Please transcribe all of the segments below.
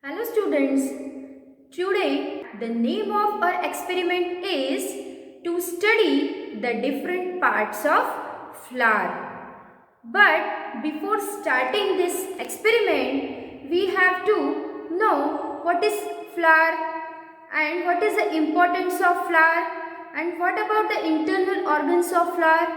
Hello students, today the name of our experiment is to study the different parts of flower. But before starting this experiment, we have to know what is flower and what is the importance of flower and what about the internal organs of flower.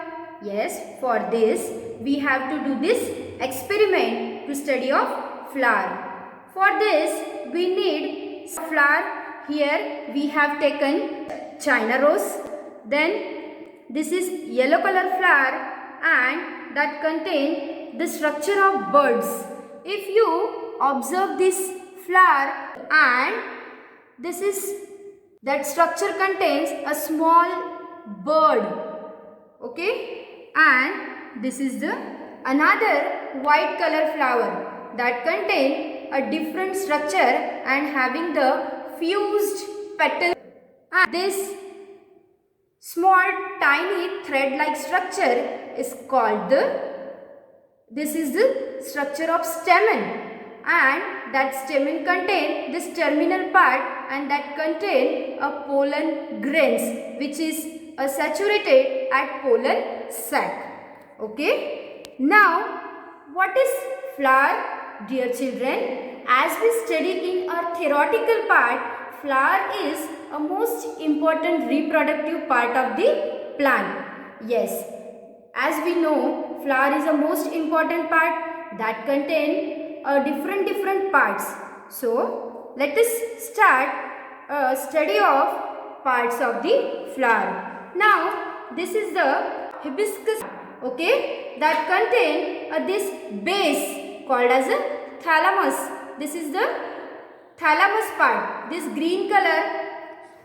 Yes, for this we have to do this experiment to study of flower. For this we need flower. Here we have taken China rose. Then this is yellow color flower and that contain the structure of birds. If you observe this flower and this is that structure contains a small bird. Okay, and this is the another white color flower that contain a different structure and having the fused petal, and this small tiny thread like structure is called this is the structure of stamen, and that stamen contain this terminal part and that contain a pollen grains which is saturated at pollen sac. Okay, now what is flower? Dear children, as we studied in our theoretical part, flower is a most important reproductive part of the plant. Yes, as we know, flower is a most important part that contain different parts. So, let us start a study of parts of the flower. Now, this is the hibiscus, okay, that contain this base called as a thalamus. This is the thalamus part. This green color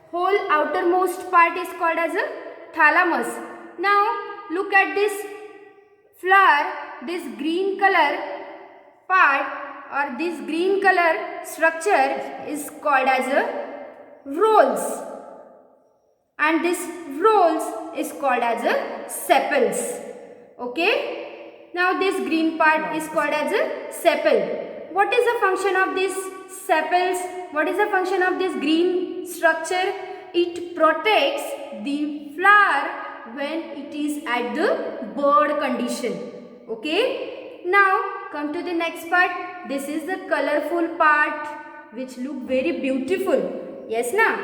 whole outermost part is called as a thalamus. Now look at this flower. This green color part or this green color structure is called as a rolls, and this rolls is called as a sepals. Okay. Now this green part is called as a sepal. What is the function of this sepals? What is the function of this green structure? It protects the flower when it is at the bud condition. Okay. Now come to the next part. This is the colorful part which look very beautiful. Yes, na?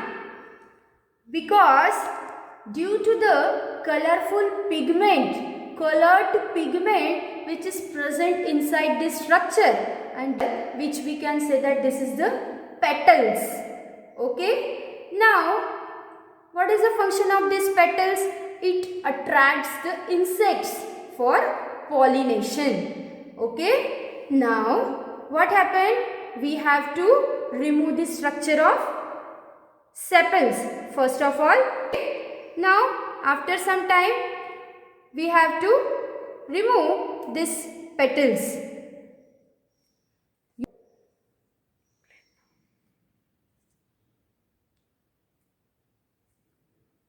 Because due to the colorful colored pigment which is present inside this structure, and which we can say that this is the petals. Okay. Now what is the function of these petals? It attracts the insects for pollination. Okay. Now what happened? We have to remove the structure of sepals first of all. Now after some time we have to remove this petals.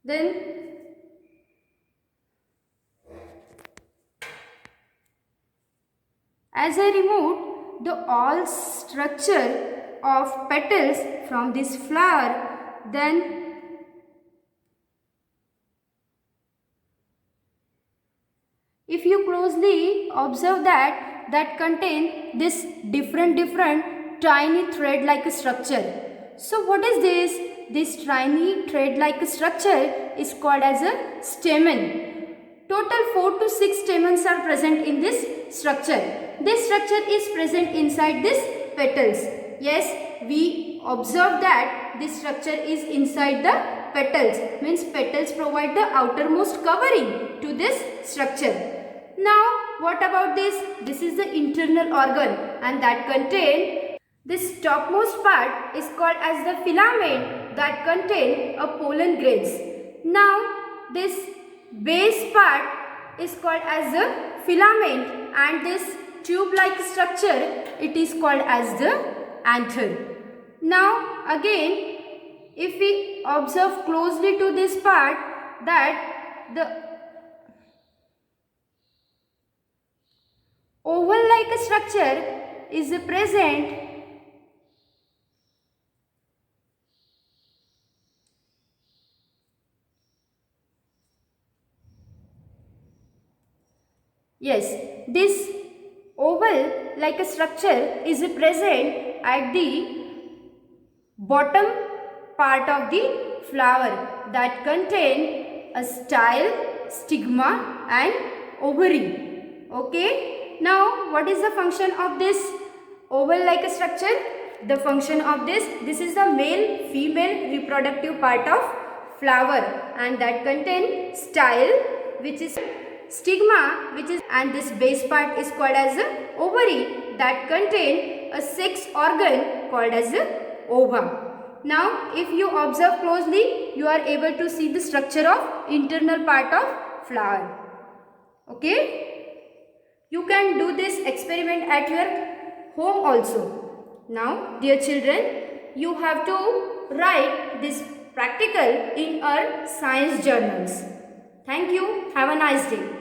Then as I removed the all structure of petals from this flower, then if you closely observe that contain this different tiny thread like structure. So what is this? This tiny thread like structure is called as a stamen. Total 4 to 6 stamens are present in this structure. This structure is present inside this petals. Yes, we observe that this structure is inside the petals. Means petals provide the outermost covering to this structure. Now what about this? This is the internal organ, and that contain this topmost part is called as the filament that contain a pollen grains. Now this base part is called as the filament, and this tube like structure it is called as the anther. Now again if we observe closely to this part, that the oval like structure is present Yes, this oval like a structure is present at the bottom part of the flower that contain a style, stigma and ovary. Okay. Now what is the function of this oval like a structure? The function of this is the male female reproductive part of flower and that contain style which is stigma which is and this base part is called as a ovary that contain a sex organ called as a ova. Now if you observe closely you are able to see the structure of internal part of flower. Okay. You can do this experiment at your home also. Now dear children, you have to write this practical in our science journals. Thank you. Have a nice day.